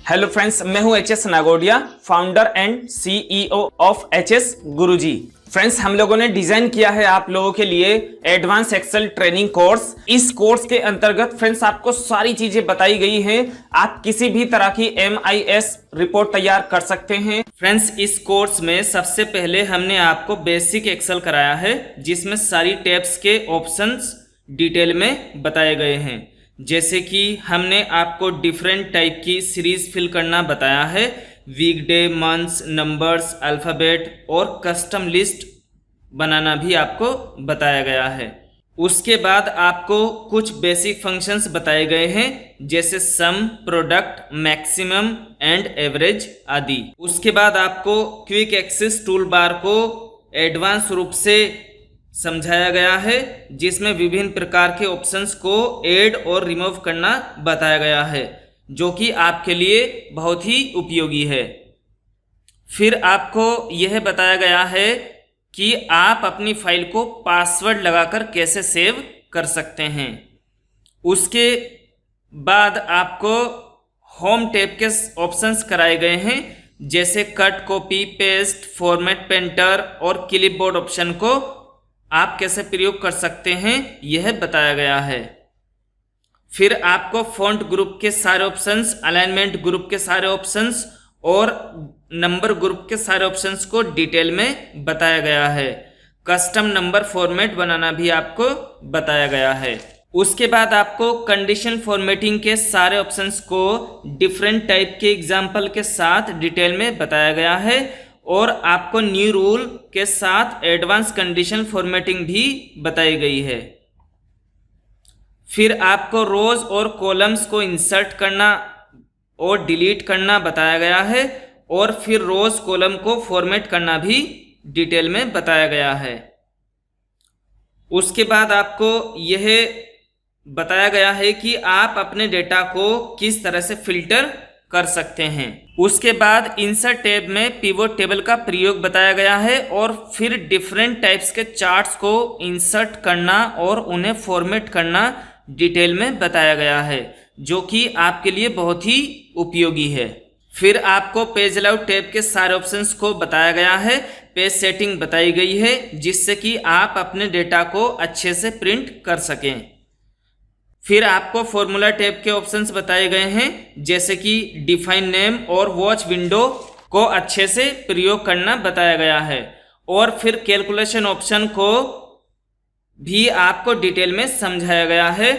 Hello friends, मैं हूं H S Nagodia, founder and CEO of H S Guruji. Friends, हम लोगों ने डिजाइन किया है आप लोगों के लिए एडवांस एक्सेल ट्रेनिंग कोर्स। इस कोर्स के अंतर्गत फ्रेंड्स आपको सारी चीजें बताई गई हैं। आप किसी भी तरह की MIS रिपोर्ट तैयार कर सकते हैं। फ्रेंड्स, इस कोर्स में सबसे पहले हमने आपको बेसिक एक्सेल कराया है, जिसमें सारी टैब्स के ऑप्शंस डिटेल में बताए गए हैं। जैसे कि हमने आपको डिफरेंट टाइप की सीरीज फिल करना बताया है, वीकडे, मंथ्स, नंबर्स, अल्फ़ाबेट और कस्टम लिस्ट बनाना भी आपको बताया गया है। उसके बाद आपको कुछ बेसिक फंक्शंस बताए गए हैं, जैसे सम, प्रोडक्ट, मैक्सिमम एंड एवरेज आदि। उसके बाद आपको क्विक एक्सेस टूल बार को एडवांस रूप से समझाया गया है, जिसमें विभिन्न प्रकार के ऑप्शंस को ऐड और रिमूव करना बताया गया है, जो कि आपके लिए बहुत ही उपयोगी है। फिर आपको यह बताया गया है कि आप अपनी फाइल को पासवर्ड लगाकर कैसे सेव कर सकते हैं। उसके बाद आपको होम टैब के ऑप्शंस कराए गए हैं, जैसे cut, copy, paste, format, painter और क्लिपबोर्ड ऑप्शन को आप कैसे प्रयोग कर सकते हैं, यह बताया गया है। फिर आपको फॉन्ट ग्रुप के सारे ऑप्शंस, अलाइनमेंट ग्रुप के सारे ऑप्शंस और नंबर ग्रुप के सारे ऑप्शंस को डिटेल में बताया गया है। कस्टम नंबर फॉर्मेट बनाना भी आपको बताया गया है। उसके बाद आपको कंडीशन फॉर्मेटिंग के सारे ऑप्शंस को डिफरेंट टाइप के एग्जाम्पल के साथ डिटेल में बताया गया है, और आपको न्यू रूल के साथ एडवांस कंडीशन फॉर्मेटिंग भी बताई गई है। फिर आपको रोज और कॉलम्स को इंसर्ट करना और डिलीट करना बताया गया है, और फिर रोज कॉलम को फॉर्मेट करना भी डिटेल में बताया गया है। उसके बाद आपको यह बताया गया है कि आप अपने डेटा को किस तरह से फिल्टर कर सकते हैं। उसके बाद इंसर्ट टैब में पिवोट टेबल का प्रयोग बताया गया है, और फिर डिफरेंट टाइप्स के चार्ट्स को इंसर्ट करना और उन्हें फॉर्मेट करना डिटेल में बताया गया है, जो कि आपके लिए बहुत ही उपयोगी है। फिर आपको पेज लेआउट टैब के सारे ऑप्शंस को बताया गया है, पेज सेटिंग बताई गई है, जिससे कि आप अपने डेटा को अच्छे से प्रिंट कर सकें। फिर आपको फॉर्मूला टैब के ऑप्शंस बताए गए हैं, जैसे कि डिफाइन नेम और वॉच विंडो को अच्छे से प्रयोग करना बताया गया है, और फिर कैलकुलेशन ऑप्शन को भी आपको डिटेल में समझाया गया है।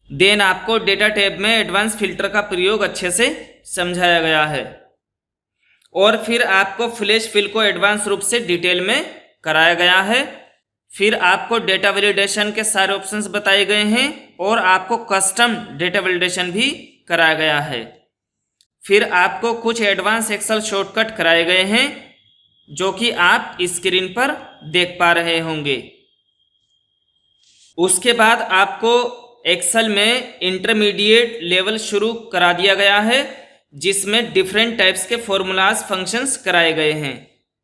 देन आपको डेटा टैब में एडवांस फिल्टर का प्रयोग अच्छे से समझाया गया है, और फिर आपको फ्लैश फिल को एडवांस रूप से डिटेल में कराया गया है। फिर आपको डेटा वैलिडेशन के सारे ऑप्शंस बताए गए हैं, और आपको कस्टम डेटा वैलिडेशन भी कराया गया है। फिर आपको कुछ एडवांस एक्सेल शॉर्टकट कराए गए हैं, जो कि आप स्क्रीन पर देख पा रहे होंगे। उसके बाद आपको एक्सेल में इंटरमीडिएट लेवल शुरू करा दिया गया है, जिसमें डिफरेंट टाइप्स के फॉर्मूलाज फंक्शंस कराए गए हैं।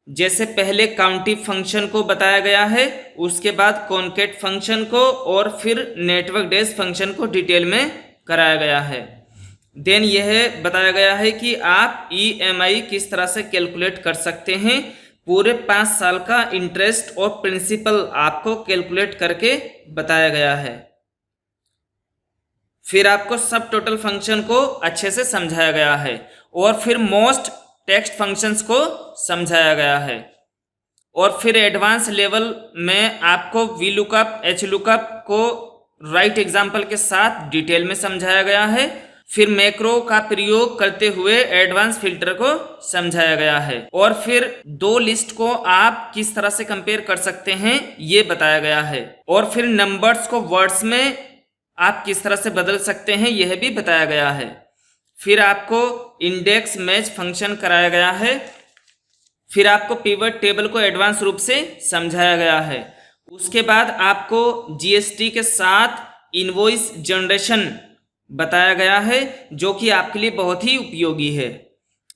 जैसे पहले काउंटिव फंक्शन को बताया गया है, उसके बाद कॉन्केट फंक्शन को, और फिर नेटवर्क डेज फंक्शन को डिटेल में कराया गया है। देन यह बताया गया है कि आप EMI किस तरह से कैलकुलेट कर सकते हैं। पूरे 5 साल का इंटरेस्ट और प्रिंसिपल आपको कैलकुलेट करके बताया गया है। फिर आपको सब टोटल फंक्शन को अच्छे से समझाया गया है, और फिर मोस्ट टेक्स्ट फंक्शंस को समझाया गया है, और फिर एडवांस लेवल में आपको VLOOKUP, HLOOKUP को राइट एग्जाम्पल के साथ डिटेल में समझाया गया है। फिर मैक्रो का प्रयोग करते हुए एडवांस फिल्टर को समझाया गया है, और फिर 2 लिस्ट को आप किस तरह से कंपेयर कर सकते हैं, ये बताया गया है, और फिर नंबर्स को वर्ड्स में आप किस तरह से बदल सकते हैं, यह भी बताया गया है। फिर आपको इंडेक्स मैच फंक्शन कराया गया है। फिर आपको पिवट टेबल को एडवांस रूप से समझाया गया है। उसके बाद आपको GST के साथ इनवॉइस जनरेशन बताया गया है, जो कि आपके लिए बहुत ही उपयोगी है।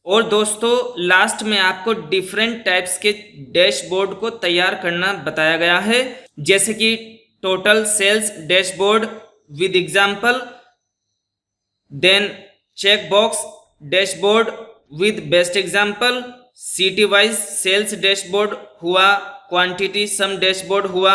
और दोस्तों, लास्ट में आपको डिफरेंट टाइप्स के डैशबोर्ड को तैयार करना बताया गया है, जैसे कि total sales dashboard with example, then check box dashboard with best example, city wise sales dashboard हुआ, क्वांटिटी सम डैशबोर्ड हुआ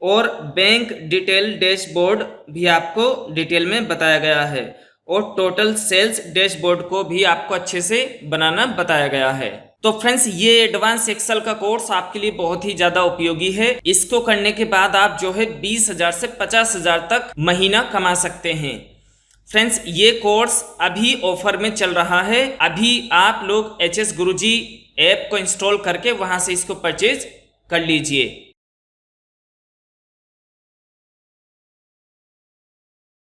और बैंक डिटेल डैशबोर्ड भी आपको डिटेल में बताया गया है और टोटल सेल्स डैशबोर्ड को भी आपको अच्छे से बनाना बताया गया है। तो फ्रेंड्स ये एडवांस एक्सेल का कोर्स आपके लिए बहुत ही ज्यादा उपयोगी है। इसको करने के बाद आप जो है 20,000 से 50,000 तक महीना कमा सकते हैं। फ्रेंड्स ये कोर्स अभी ऑफर में चल रहा है। अभी आप लोग HS गुरुजी ऐप को इंस्टॉल करके वहां से इसको परचेज कर लीजिए।